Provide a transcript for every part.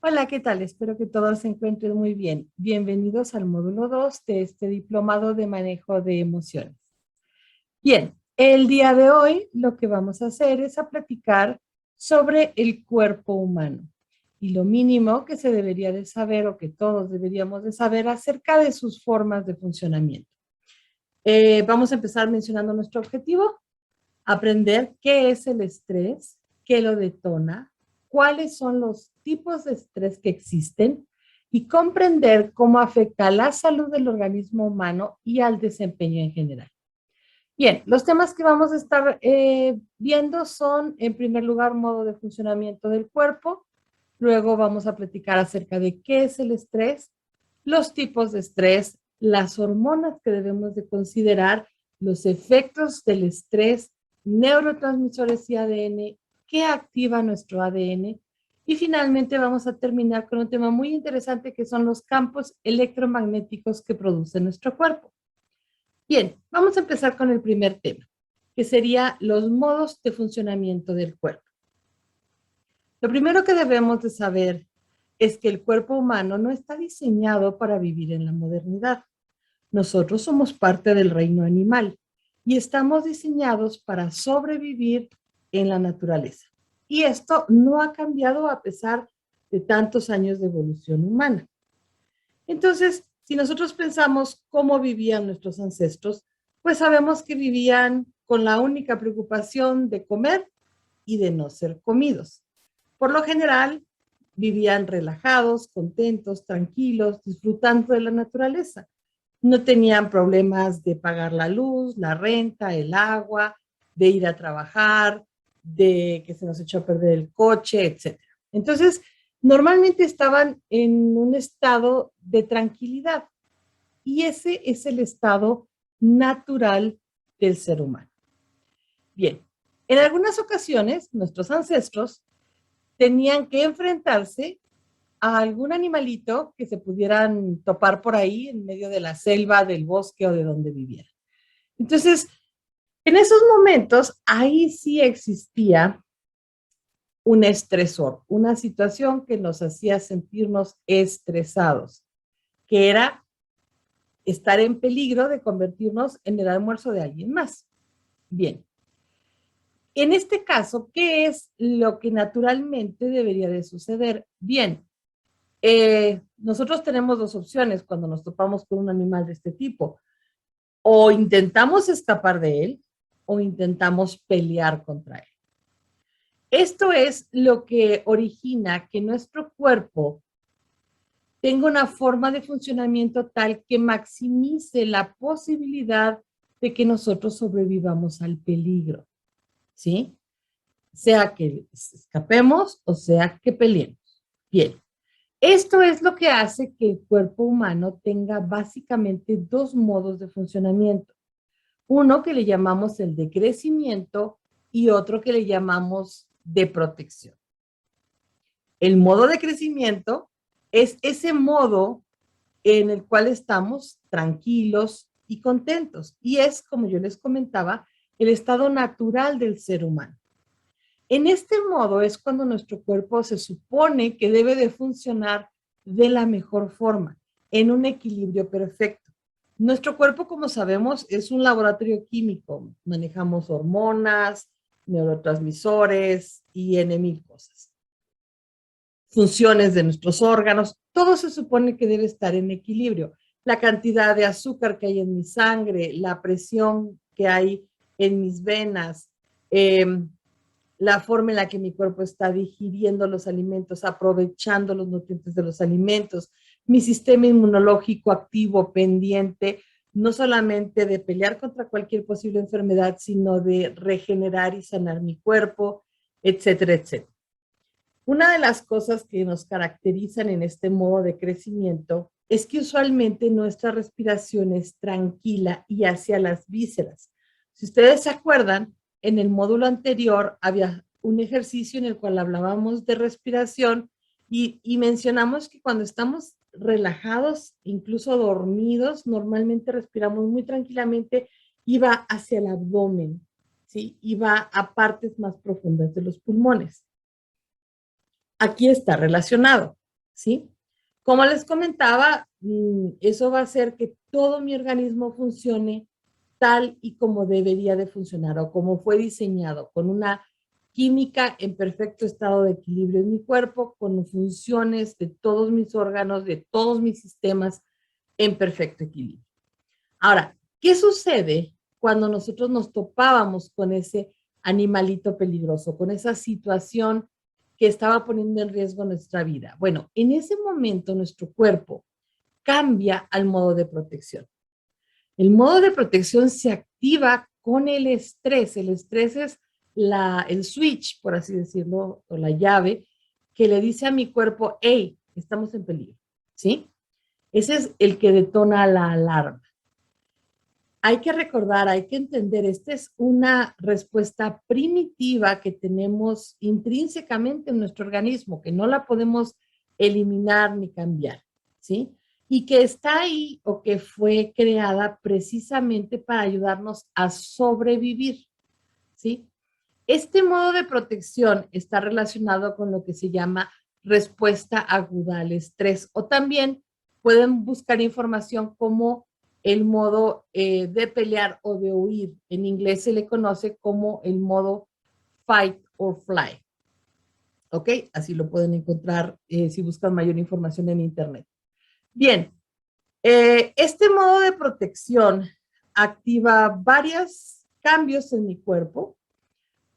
Hola, ¿qué tal? Espero que todos se encuentren muy bien. Bienvenidos al módulo 2 de este diplomado de manejo de emociones. Bien, el día de hoy lo que vamos a hacer es a platicar sobre el cuerpo humano y lo mínimo que se debería de saber o que todos deberíamos de saber acerca de sus formas de funcionamiento. Vamos a empezar mencionando nuestro objetivo: aprender qué es el estrés, qué lo detona, cuáles son los tipos de estrés que existen y comprender cómo afecta a la salud del organismo humano y al desempeño en general. Bien, los temas que vamos a estar viendo son, en primer lugar, modo de funcionamiento del cuerpo. Luego vamos a platicar acerca de qué es el estrés, los tipos de estrés, las hormonas que debemos de considerar, los efectos del estrés, neurotransmisores y ADN, qué activa nuestro ADN. Y finalmente vamos a terminar con un tema muy interesante que son los campos electromagnéticos que produce nuestro cuerpo. Bien, vamos a empezar con el primer tema, que sería los modos de funcionamiento del cuerpo. Lo primero que debemos de saber es que el cuerpo humano no está diseñado para vivir en la modernidad. Nosotros somos parte del reino animal y estamos diseñados para sobrevivir en la naturaleza. Y esto no ha cambiado a pesar de tantos años de evolución humana. Entonces, si nosotros pensamos cómo vivían nuestros ancestros, pues sabemos que vivían con la única preocupación de comer y de no ser comidos. Por lo general, vivían relajados, contentos, tranquilos, disfrutando de la naturaleza. No tenían problemas de pagar la luz, la renta, el agua, de ir a trabajar, de que se nos echó a perder el coche, etc. Entonces, normalmente estaban en un estado de tranquilidad y ese es el estado natural del ser humano. Bien, en algunas ocasiones nuestros ancestros tenían que enfrentarse a algún animalito que se pudieran topar por ahí en medio de la selva, del bosque o de donde vivieran. Entonces, en esos momentos, ahí sí existía un estresor, una situación que nos hacía sentirnos estresados, que era estar en peligro de convertirnos en el almuerzo de alguien más. Bien, en este caso, ¿qué es lo que naturalmente debería de suceder? Bien, nosotros tenemos dos opciones cuando nos topamos con un animal de este tipo. O intentamos escapar de él o intentamos pelear contra él. Esto es lo que origina que nuestro cuerpo tenga una forma de funcionamiento tal que maximice la posibilidad de que nosotros sobrevivamos al peligro, ¿sí? Sea que escapemos o sea que peleemos. Bien, esto es lo que hace que el cuerpo humano tenga básicamente dos modos de funcionamiento. Uno que le llamamos el de crecimiento y otro que le llamamos de protección. El modo de crecimiento es ese modo en el cual estamos tranquilos y contentos. Y es, como yo les comentaba, el estado natural del ser humano. En este modo es cuando nuestro cuerpo se supone que debe de funcionar de la mejor forma, en un equilibrio perfecto. Nuestro cuerpo, como sabemos, es un laboratorio químico. Manejamos hormonas, neurotransmisores y N mil cosas. Funciones de nuestros órganos, todo se supone que debe estar en equilibrio. La cantidad de azúcar que hay en mi sangre, la presión que hay en mis venas, la forma en la que mi cuerpo está digiriendo los alimentos, aprovechando los nutrientes de los alimentos, mi sistema inmunológico activo, pendiente, no solamente de pelear contra cualquier posible enfermedad, sino de regenerar y sanar mi cuerpo, etcétera, etcétera. Una de las cosas que nos caracterizan en este modo de crecimiento es que usualmente nuestra respiración es tranquila y hacia las vísceras. Si ustedes se acuerdan, en el módulo anterior había un ejercicio en el cual hablábamos de respiración y mencionamos que cuando estamos relajados, incluso dormidos, normalmente respiramos muy tranquilamente y va hacia el abdomen, ¿sí? Y va a partes más profundas de los pulmones. Aquí está relacionado. ¿sí? Como les comentaba, eso va a hacer que todo mi organismo funcione tal y como debería de funcionar o como fue diseñado, con una química en perfecto estado de equilibrio en mi cuerpo, con funciones de todos mis órganos, de todos mis sistemas en perfecto equilibrio. Ahora, ¿qué sucede cuando nosotros nos topábamos con ese animalito peligroso, con esa situación que estaba poniendo en riesgo nuestra vida? Bueno, en ese momento nuestro cuerpo cambia al modo de protección. El modo de protección se activa con el estrés. El estrés es el switch, por así decirlo, o la llave que le dice a mi cuerpo, hey, estamos en peligro, ¿sí? Ese es el que detona la alarma. Hay que recordar, hay que entender, esta es una respuesta primitiva que tenemos intrínsecamente en nuestro organismo, que no la podemos eliminar ni cambiar, ¿sí? Y que está ahí o que fue creada precisamente para ayudarnos a sobrevivir, ¿sí? Este modo de protección está relacionado con lo que se llama respuesta aguda al estrés, o también pueden buscar información como el modo de pelear o de huir. En inglés se le conoce como el modo fight or fly. ¿Ok? Así lo pueden encontrar si buscan mayor información en internet. Bien, este modo de protección activa varios cambios en mi cuerpo,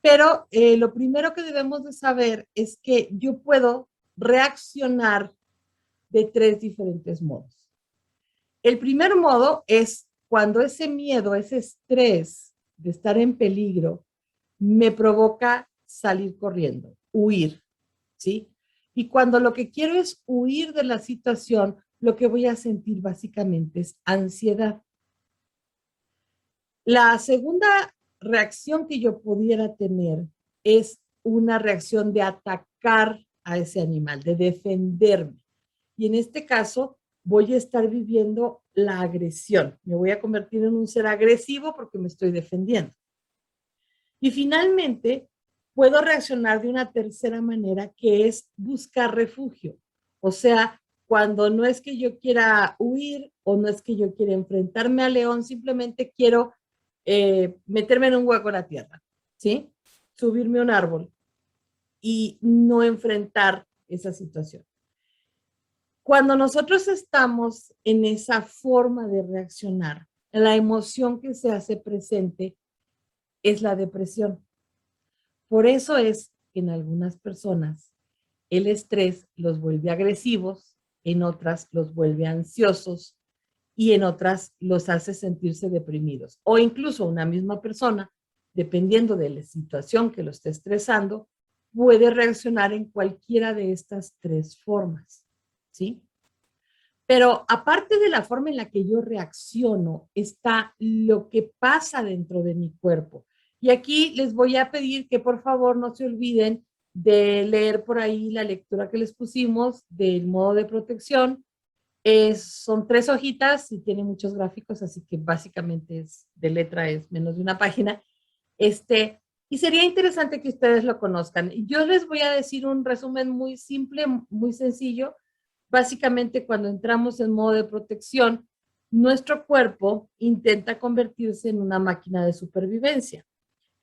pero lo primero que debemos de saber es que yo puedo reaccionar de tres diferentes modos. El primer modo es cuando ese miedo, ese estrés de estar en peligro me provoca salir corriendo, huir, ¿sí? Y cuando lo que quiero es huir de la situación, lo que voy a sentir básicamente es ansiedad. La segunda reacción que yo pudiera tener es una reacción de atacar a ese animal, de defenderme. Y en este caso voy a estar viviendo la agresión. Me voy a convertir en un ser agresivo porque me estoy defendiendo. Y finalmente, puedo reaccionar de una tercera manera que es buscar refugio. O sea, cuando no es que yo quiera huir o no es que yo quiera enfrentarme al león, simplemente quiero meterme en un hueco en la tierra, ¿sí? Subirme a un árbol y no enfrentar esa situación. Cuando nosotros estamos en esa forma de reaccionar, la emoción que se hace presente es la depresión. Por eso es que en algunas personas el estrés los vuelve agresivos, en otras los vuelve ansiosos y en otras los hace sentirse deprimidos. O incluso una misma persona, dependiendo de la situación que lo esté estresando, puede reaccionar en cualquiera de estas tres formas, ¿sí? Pero aparte de la forma en la que yo reacciono, está lo que pasa dentro de mi cuerpo. Y aquí les voy a pedir que por favor no se olviden de leer por ahí la lectura que les pusimos del modo de protección. Son 3 hojitas y tiene muchos gráficos, así que básicamente es de letra, es menos de una página. Y sería interesante que ustedes lo conozcan. Yo les voy a decir un resumen muy simple, muy sencillo. Básicamente, cuando entramos en modo de protección, nuestro cuerpo intenta convertirse en una máquina de supervivencia.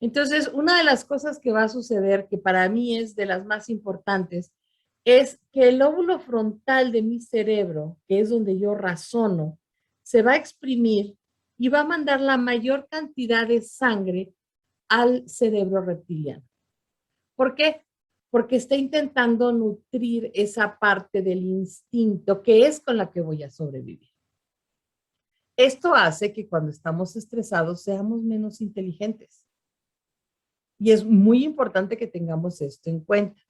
Entonces, una de las cosas que va a suceder, que para mí es de las más importantes, es que el lóbulo frontal de mi cerebro, que es donde yo razono, se va a exprimir y va a mandar la mayor cantidad de sangre al cerebro reptiliano. ¿Por qué? Porque está intentando nutrir esa parte del instinto que es con la que voy a sobrevivir. Esto hace que cuando estamos estresados seamos menos inteligentes. Y es muy importante que tengamos esto en cuenta.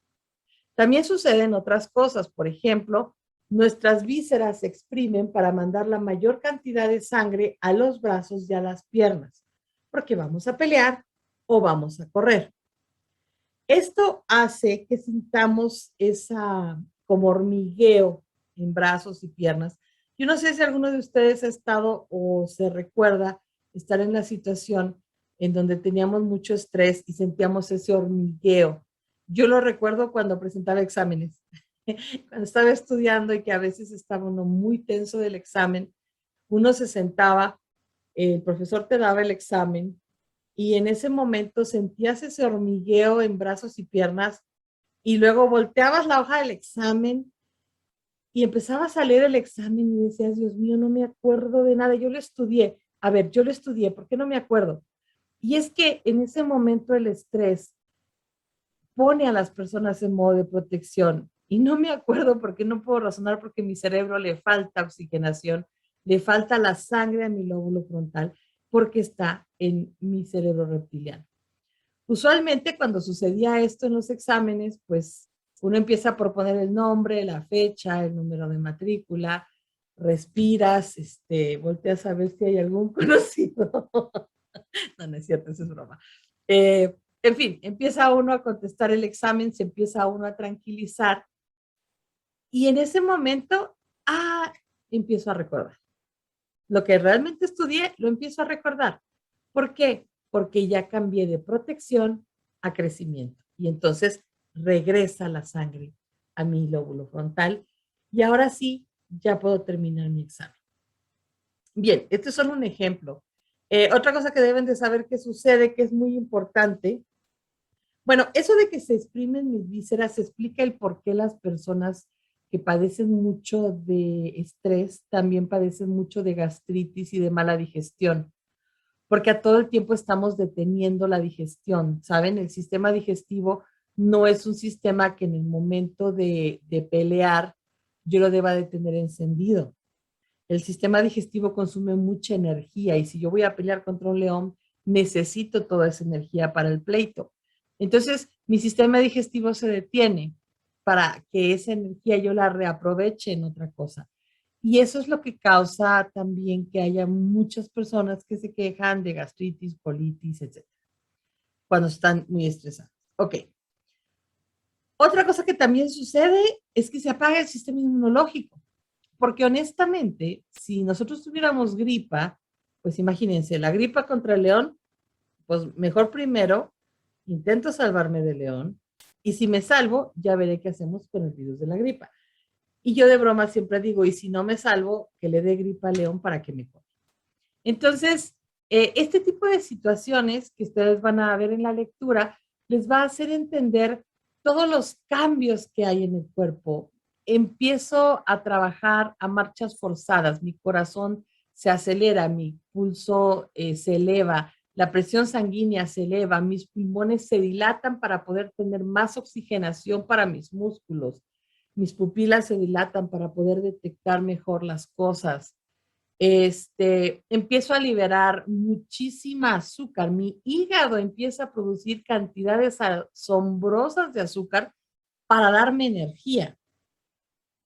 También suceden otras cosas. Por ejemplo, nuestras vísceras se exprimen para mandar la mayor cantidad de sangre a los brazos y a las piernas, porque vamos a pelear o vamos a correr. Esto hace que sintamos esa como hormigueo en brazos y piernas. Yo no sé si alguno de ustedes ha estado o se recuerda estar en la situación en donde teníamos mucho estrés y sentíamos ese hormigueo. Yo lo recuerdo cuando presentaba exámenes. cuando estaba estudiando y que a veces estaba uno muy tenso del examen, uno se sentaba, el profesor te daba el examen y en ese momento sentías ese hormigueo en brazos y piernas y luego volteabas la hoja del examen y empezabas a leer el examen y decías, Dios mío, no me acuerdo de nada, yo lo estudié. A ver, yo lo estudié, ¿por qué no me acuerdo? Y es que en ese momento el estrés pone a las personas en modo de protección. Y no me acuerdo porque no puedo razonar porque mi cerebro le falta oxigenación, le falta la sangre a mi lóbulo frontal porque está en mi cerebro reptiliano. Usualmente cuando sucedía esto en los exámenes, pues uno empieza a proponer el nombre, la fecha, el número de matrícula, respiras, volteas a ver si hay algún conocido. No, no es cierto, eso es broma. En fin, empieza uno a contestar el examen, se empieza uno a tranquilizar y en ese momento, empiezo a recordar. Lo que realmente estudié, lo empiezo a recordar. ¿Por qué? Porque ya cambié de protección a crecimiento y entonces regresa la sangre a mi lóbulo frontal y ahora sí, ya puedo terminar mi examen. Bien, este es solo un ejemplo. Otra cosa que deben de saber que sucede, que es muy importante. Bueno, eso de que se exprimen mis vísceras explica el por qué las personas que padecen mucho de estrés también padecen mucho de gastritis y de mala digestión, porque a todo el tiempo estamos deteniendo la digestión, ¿saben? El sistema digestivo no es un sistema que en el momento de pelear yo lo deba de tener encendido. El sistema digestivo consume mucha energía y si yo voy a pelear contra un león, necesito toda esa energía para el pleito. Entonces, mi sistema digestivo se detiene para que esa energía yo la reaproveche en otra cosa. Y eso es lo que causa también que haya muchas personas que se quejan de gastritis, colitis, etcétera, cuando están muy estresadas. Ok. Otra cosa que también sucede es que se apaga el sistema inmunológico. Porque honestamente, si nosotros tuviéramos gripa, pues imagínense, la gripa contra el león, pues mejor primero intento salvarme del león y si me salvo, ya veré qué hacemos con el virus de la gripa. Y yo de broma siempre digo, y si no me salvo, que le dé gripa al león para que me coma. Entonces, este tipo de situaciones que ustedes van a ver en la lectura les va a hacer entender todos los cambios que hay en el cuerpo. Empiezo a trabajar a marchas forzadas, mi corazón se acelera, mi pulso se eleva, la presión sanguínea se eleva, mis pulmones se dilatan para poder tener más oxigenación para mis músculos, mis pupilas se dilatan para poder detectar mejor las cosas, empiezo a liberar muchísima azúcar. Mi hígado empieza a producir cantidades asombrosas de azúcar para darme energía.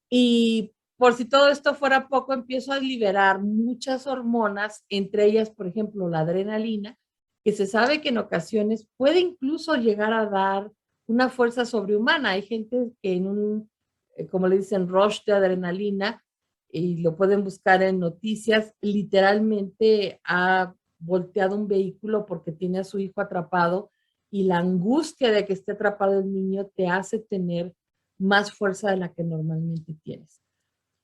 Y por si todo esto fuera poco, empiezo a liberar muchas hormonas, entre ellas, por ejemplo, la adrenalina, que se sabe que en ocasiones puede incluso llegar a dar una fuerza sobrehumana. Hay gente que en un, como le dicen, rush de adrenalina, y lo pueden buscar en noticias, literalmente ha volteado un vehículo porque tiene a su hijo atrapado y la angustia de que esté atrapado el niño te hace tener más fuerza de la que normalmente tienes.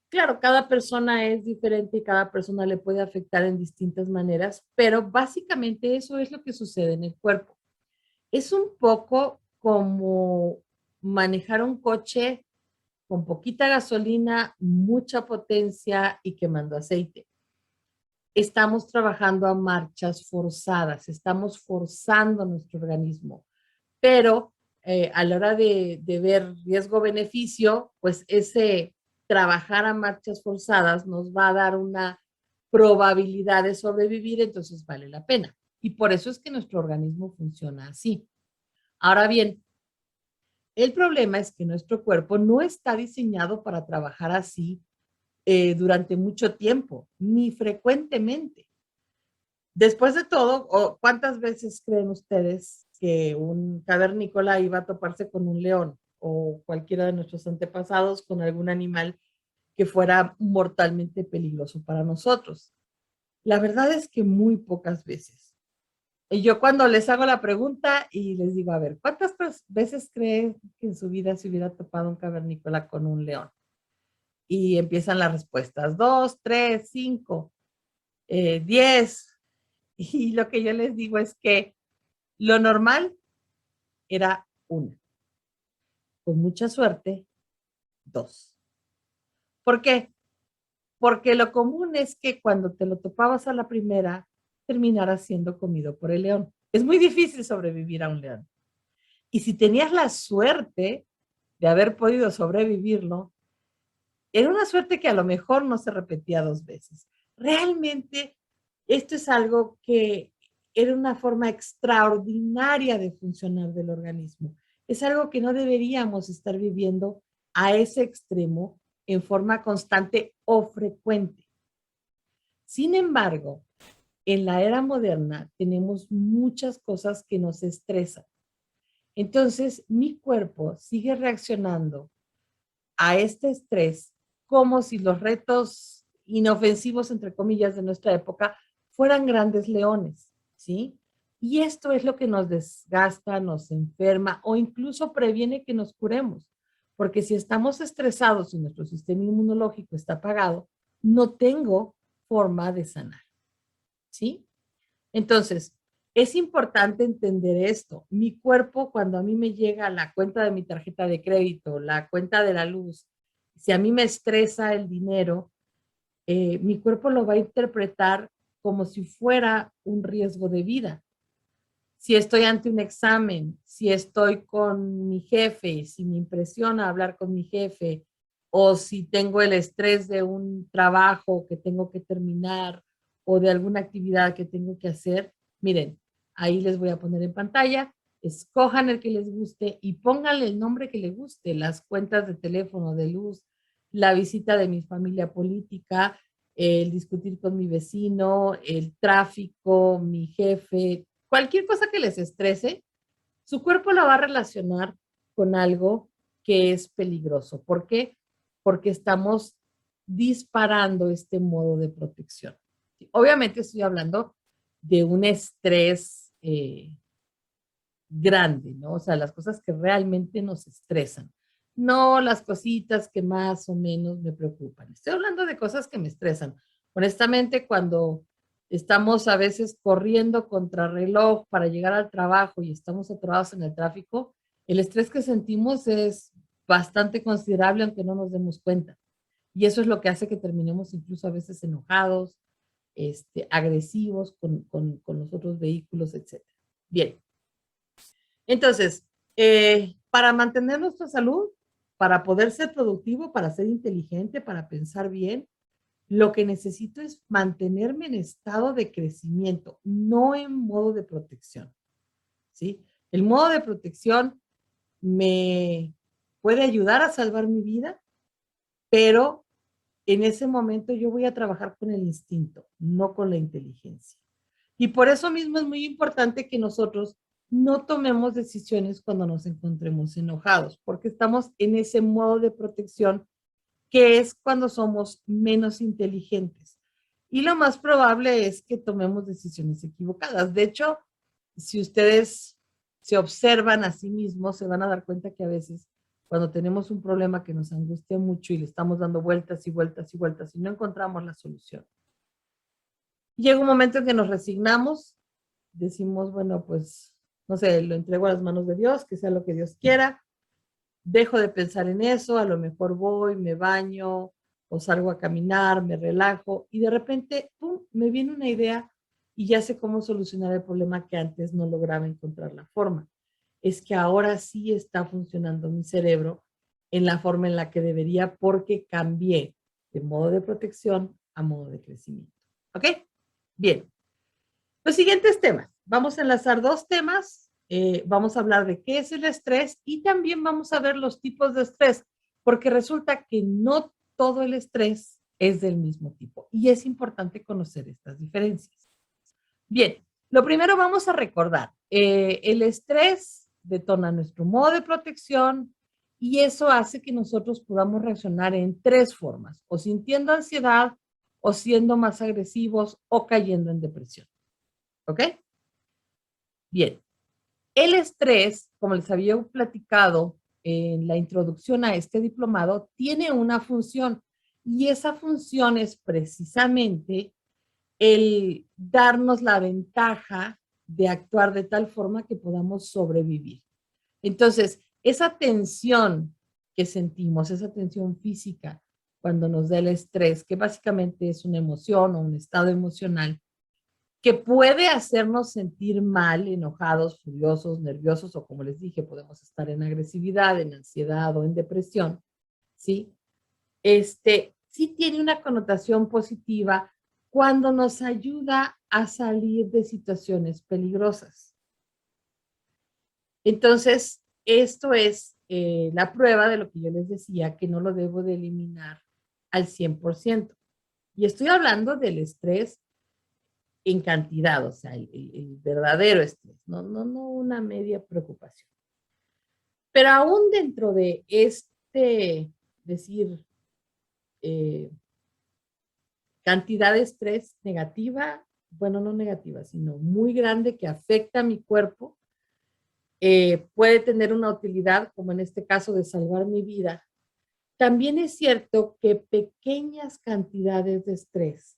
Claro, cada persona es diferente y cada persona le puede afectar en distintas maneras, pero básicamente eso es lo que sucede en el cuerpo. Es un poco como manejar un coche con poquita gasolina, mucha potencia y quemando aceite. Estamos trabajando a marchas forzadas, estamos forzando nuestro organismo, pero a la hora de ver riesgo-beneficio, pues ese trabajar a marchas forzadas nos va a dar una probabilidad de sobrevivir, entonces vale la pena. Y por eso es que nuestro organismo funciona así. Ahora bien, el problema es que nuestro cuerpo no está diseñado para trabajar así durante mucho tiempo, ni frecuentemente. Después de todo, ¿cuántas veces creen ustedes que un cavernícola iba a toparse con un león o cualquiera de nuestros antepasados con algún animal que fuera mortalmente peligroso para nosotros? La verdad es que muy pocas veces. Y yo cuando les hago la pregunta y les digo, a ver, ¿cuántas veces creen que en su vida se hubiera topado un cavernícola con un león? Y empiezan las respuestas, 2, 3, 5, 10. Y lo que yo les digo es que lo normal era una, con mucha suerte, 2. ¿Por qué? Porque lo común es que cuando te lo topabas a la primera, terminaras siendo comido por el león. Es muy difícil sobrevivir a un león. Y si tenías la suerte de haber podido sobrevivirlo, era una suerte que a lo mejor no se repetía 2 veces. Realmente esto es algo que era una forma extraordinaria de funcionar del organismo. Es algo que no deberíamos estar viviendo a ese extremo en forma constante o frecuente. Sin embargo, en la era moderna tenemos muchas cosas que nos estresan. Entonces, mi cuerpo sigue reaccionando a este estrés como si los retos inofensivos, entre comillas, de nuestra época fueran grandes leones, ¿sí? Y esto es lo que nos desgasta, nos enferma o incluso previene que nos curemos. Porque si estamos estresados y nuestro sistema inmunológico está apagado, no tengo forma de sanar, ¿sí? Entonces, es importante entender esto. Mi cuerpo, cuando a mí me llega la cuenta de mi tarjeta de crédito, la cuenta de la luz, si a mí me estresa el dinero, mi cuerpo lo va a interpretar como si fuera un riesgo de vida. Si estoy ante un examen, si estoy con mi jefe, si me impresiona hablar con mi jefe, o si tengo el estrés de un trabajo que tengo que terminar o de alguna actividad que tengo que hacer, miren, ahí les voy a poner en pantalla, escojan el que les guste y pónganle el nombre que les guste, las cuentas de teléfono, de luz, la visita de mi familia política, el discutir con mi vecino, el tráfico, mi jefe, cualquier cosa que les estrese, su cuerpo la va a relacionar con algo que es peligroso. ¿Por qué? Porque estamos disparando este modo de protección. Obviamente estoy hablando de un estrés grande, ¿no? O sea, las cosas que realmente nos estresan, no las cositas que más o menos me preocupan. Estoy hablando de cosas que me estresan. Honestamente, cuando estamos a veces corriendo contra reloj para llegar al trabajo y estamos atorados en el tráfico, el estrés que sentimos es bastante considerable aunque no nos demos cuenta. Y eso es lo que hace que terminemos incluso a veces enojados, agresivos con los otros vehículos, etc. Bien, entonces, para mantener nuestra salud, para poder ser productivo, para ser inteligente, para pensar bien, lo que necesito es mantenerme en estado de crecimiento, no en modo de protección, ¿sí? El modo de protección me puede ayudar a salvar mi vida, pero en ese momento yo voy a trabajar con el instinto, no con la inteligencia. Y por eso mismo es muy importante que nosotros no tomemos decisiones cuando nos encontremos enojados, porque estamos en ese modo de protección que es cuando somos menos inteligentes. Y lo más probable es que tomemos decisiones equivocadas. De hecho, si ustedes se observan a sí mismos, se van a dar cuenta que a veces cuando tenemos un problema que nos angustia mucho y le estamos dando vueltas y vueltas y vueltas y no encontramos la solución. Llega un momento en que nos resignamos, decimos, bueno, pues, no sé, lo entrego a las manos de Dios, que sea lo que Dios quiera, dejo de pensar en eso, a lo mejor voy, me baño o salgo a caminar, me relajo y de repente, ¡pum!, me viene una idea y ya sé cómo solucionar el problema que antes no lograba encontrar la forma. Es que ahora sí está funcionando mi cerebro en la forma en la que debería porque cambié de modo de protección a modo de crecimiento. ¿Ok? Bien. Los siguientes temas. Vamos a enlazar 2 temas. Vamos a hablar de qué es el estrés y también vamos a ver los tipos de estrés, porque resulta que no todo el estrés es del mismo tipo y es importante conocer estas diferencias. Bien, lo primero vamos a recordar, el estrés detona nuestro modo de protección y eso hace que nosotros podamos reaccionar en 3 formas, o sintiendo ansiedad, o siendo más agresivos, o cayendo en depresión. ¿Ok? Bien, el estrés, como les había platicado en la introducción a este diplomado, tiene una función y esa función es precisamente el darnos la ventaja de actuar de tal forma que podamos sobrevivir. Entonces, esa tensión que sentimos, esa tensión física cuando nos da el estrés, que básicamente es una emoción o un estado emocional, que puede hacernos sentir mal, enojados, furiosos, nerviosos, o como les dije, podemos estar en agresividad, en ansiedad o en depresión, ¿sí? Sí tiene una connotación positiva cuando nos ayuda a salir de situaciones peligrosas. Entonces, esto es la prueba de lo que yo les decía, que no lo debo de eliminar al 100%. Y estoy hablando del estrés en cantidad, o sea, el verdadero estrés, no una media preocupación. Pero aún dentro de decir, eh, cantidad de estrés negativa, bueno, no negativa, sino muy grande que afecta a mi cuerpo, puede tener una utilidad, como en este caso de salvar mi vida. También es cierto que pequeñas cantidades de estrés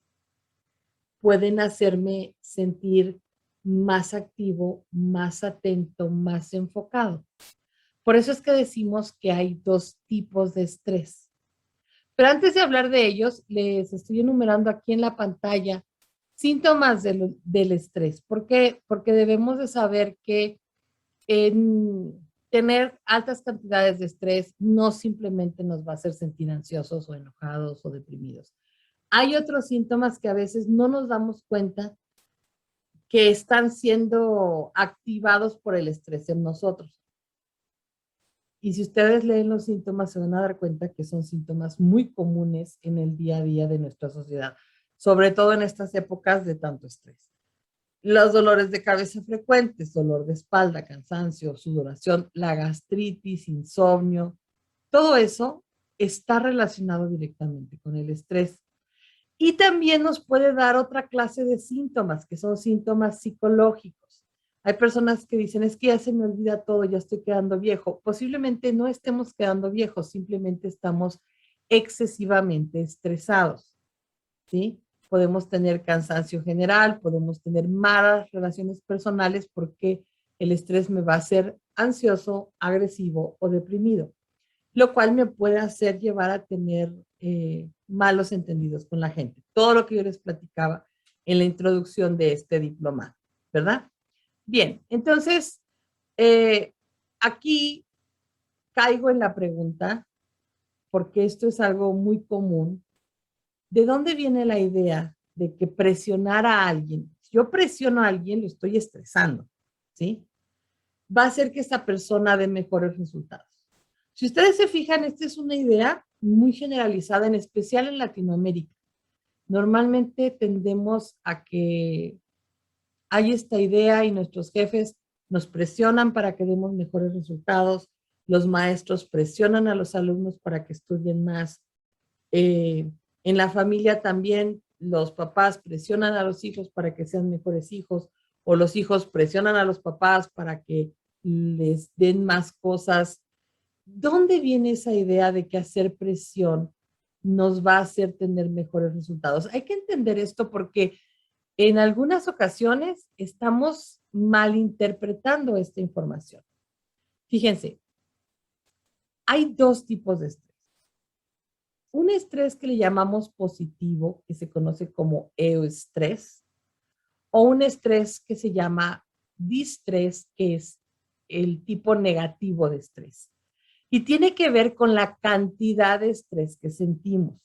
pueden hacerme sentir más activo, más atento, más enfocado. Por eso es que decimos que hay dos tipos de estrés. Pero antes de hablar de ellos, les estoy enumerando aquí en la pantalla síntomas del estrés. ¿Por qué? Porque debemos de saber que tener altas cantidades de estrés no simplemente nos va a hacer sentir ansiosos o enojados o deprimidos. Hay otros síntomas que a veces no nos damos cuenta que están siendo activados por el estrés en nosotros. Y si ustedes leen los síntomas, se van a dar cuenta que son síntomas muy comunes en el día a día de nuestra sociedad, sobre todo en estas épocas de tanto estrés. Los dolores de cabeza frecuentes, dolor de espalda, cansancio, sudoración, la gastritis, insomnio, todo eso está relacionado directamente con el estrés. Y también nos puede dar otra clase de síntomas, que son síntomas psicológicos. Hay personas que dicen, es que ya se me olvida todo, ya estoy quedando viejo. Posiblemente no estemos quedando viejos, simplemente estamos excesivamente estresados, ¿sí? Podemos tener cansancio general, podemos tener malas relaciones personales porque el estrés me va a hacer ansioso, agresivo o deprimido, lo cual me puede hacer llevar a tener malos entendidos con la gente. Todo lo que yo les platicaba en la introducción de este diplomado, ¿verdad? Bien, entonces, aquí caigo en la pregunta, porque esto es algo muy común. ¿De dónde viene la idea de que presionar a alguien? Si yo presiono a alguien, lo estoy estresando, ¿sí? Va a hacer que esta persona dé mejores resultados. Si ustedes se fijan, esta es una idea muy generalizada, en especial en Latinoamérica. Normalmente tendemos a que hay esta idea y nuestros jefes nos presionan para que demos mejores resultados, los maestros presionan a los alumnos para que estudien más. En la familia también los papás presionan a los hijos para que sean mejores hijos, o los hijos presionan a los papás para que les den más cosas. ¿Dónde viene esa idea de que hacer presión nos va a hacer tener mejores resultados? Hay que entender esto porque en algunas ocasiones estamos malinterpretando esta información. Fíjense, hay dos tipos de estrés. Un estrés que le llamamos positivo, que se conoce como eustrés, o un estrés que se llama distrés, que es el tipo negativo de estrés. Y tiene que ver con la cantidad de estrés que sentimos,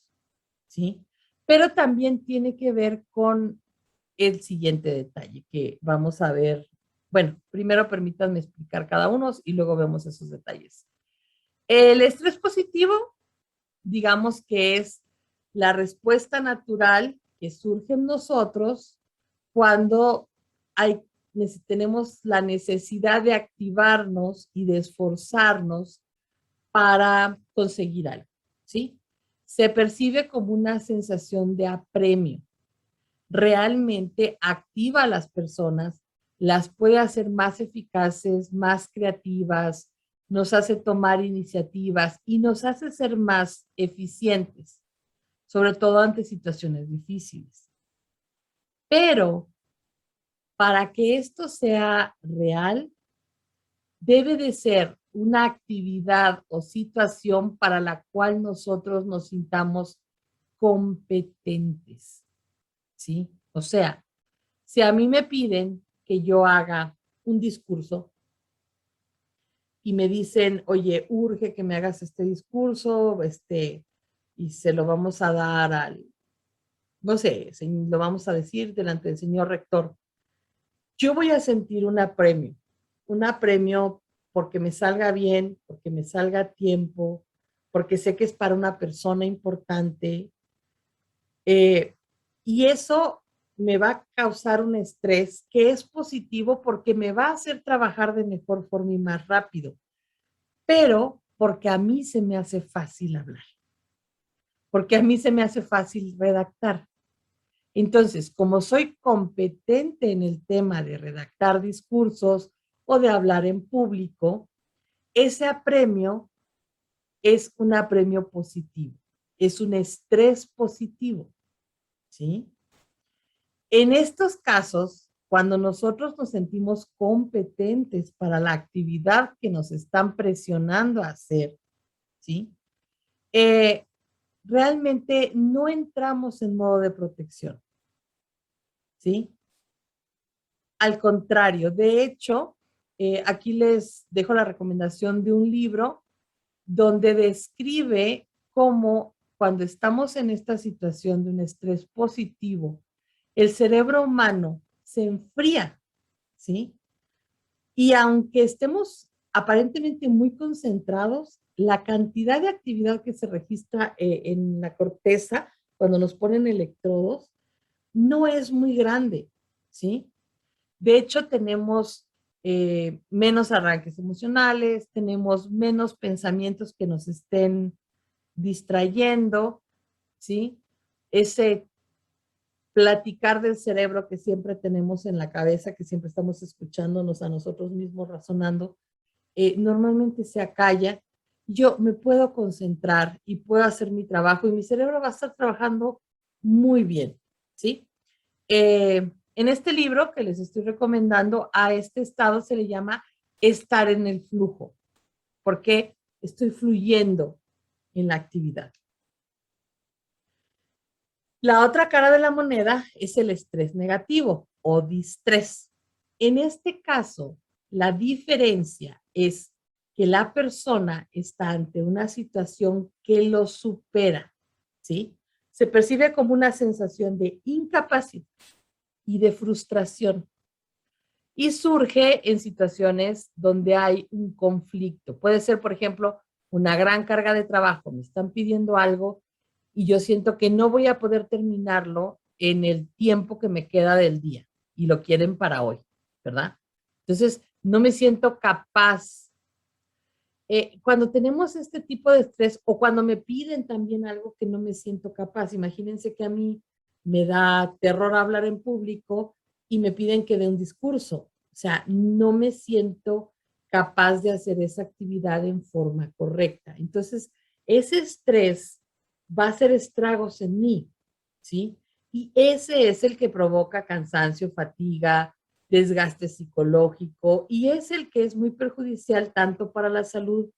¿sí? Pero también tiene que ver con el siguiente detalle que vamos a ver. Bueno, primero permítanme explicar cada uno y luego vemos esos detalles. El estrés positivo, digamos que es la respuesta natural que surge en nosotros cuando tenemos la necesidad de activarnos y de esforzarnos para conseguir algo, ¿sí? Se percibe como una sensación de apremio. Realmente activa a las personas las puede hacer más eficaces, más creativas, nos hace tomar iniciativas y nos hace ser más eficientes, sobre todo ante situaciones difíciles. Pero para que esto sea real, debe de ser una actividad o situación para la cual nosotros nos sintamos competentes, ¿sí? O sea, si a mí me piden que yo haga un discurso y me dicen, oye, urge que me hagas este discurso, y se lo vamos a dar al, no sé, lo vamos a decir delante del señor rector, yo voy a sentir una premio porque me salga bien, porque me salga a tiempo, porque sé que es para una persona importante. eh, y eso me va a causar un estrés que es positivo porque me va a hacer trabajar de mejor forma y más rápido, pero porque a mí se me hace fácil hablar, porque a mí se me hace fácil redactar. Entonces, como soy competente en el tema de redactar discursos o de hablar en público, ese apremio es un apremio positivo, es un estrés positivo, ¿sí? En estos casos, cuando nosotros nos sentimos competentes para la actividad que nos están presionando a hacer, ¿sí? Eh, realmente no entramos en modo de protección, ¿sí? Al contrario, de hecho, aquí les dejo la recomendación de un libro donde describe cómo cuando estamos en esta situación de un estrés positivo, el cerebro humano se enfría, ¿sí? Y aunque estemos aparentemente muy concentrados, la cantidad de actividad que se registra en la corteza cuando nos ponen electrodos no es muy grande, ¿sí? De hecho, tenemos menos arranques emocionales, tenemos menos pensamientos que nos estén distrayendo, ¿sí? Ese platicar del cerebro que siempre tenemos en la cabeza, que siempre estamos escuchándonos a nosotros mismos razonando, normalmente se acalla. Yo me puedo concentrar y puedo hacer mi trabajo y mi cerebro va a estar trabajando muy bien, ¿sí? En este libro que les estoy recomendando, a este estado se le llama estar en el flujo, porque estoy fluyendo en la actividad. La otra cara de la moneda es el estrés negativo o distrés. En este caso, la diferencia es que la persona está ante una situación que lo supera, ¿sí? Se percibe como una sensación de incapacidad y de frustración. Y surge en situaciones donde hay un conflicto. Puede ser, por ejemplo, una gran carga de trabajo. Me están pidiendo algo y yo siento que no voy a poder terminarlo en el tiempo que me queda del día y lo quieren para hoy, ¿verdad? Entonces, no me siento capaz. Cuando tenemos este tipo de estrés o cuando me piden también algo que no me siento capaz, imagínense que a mí me da terror hablar en público y me piden que dé un discurso. O sea, no me siento capaz de hacer esa actividad en forma correcta. Entonces, ese estrés va a hacer estragos en mí, ¿sí? Y ese es el que provoca cansancio, fatiga, desgaste psicológico y es el que es muy perjudicial tanto para la salud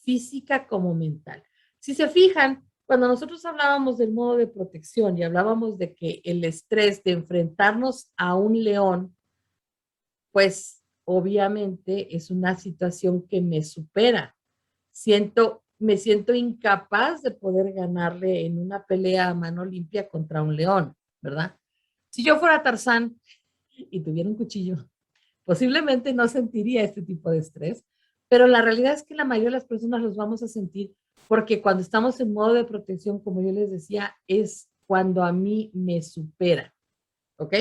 física como mental. Si se fijan, cuando nosotros hablábamos del modo de protección y hablábamos de que el estrés de enfrentarnos a un león, pues obviamente es una situación que me supera. Me siento incapaz de poder ganarle en una pelea a mano limpia contra un león, ¿verdad? Si yo fuera Tarzán y tuviera un cuchillo, posiblemente no sentiría este tipo de estrés, pero la realidad es que la mayoría de las personas los vamos a sentir porque cuando estamos en modo de protección, como yo les decía, es cuando a mí me supera, ¿ok?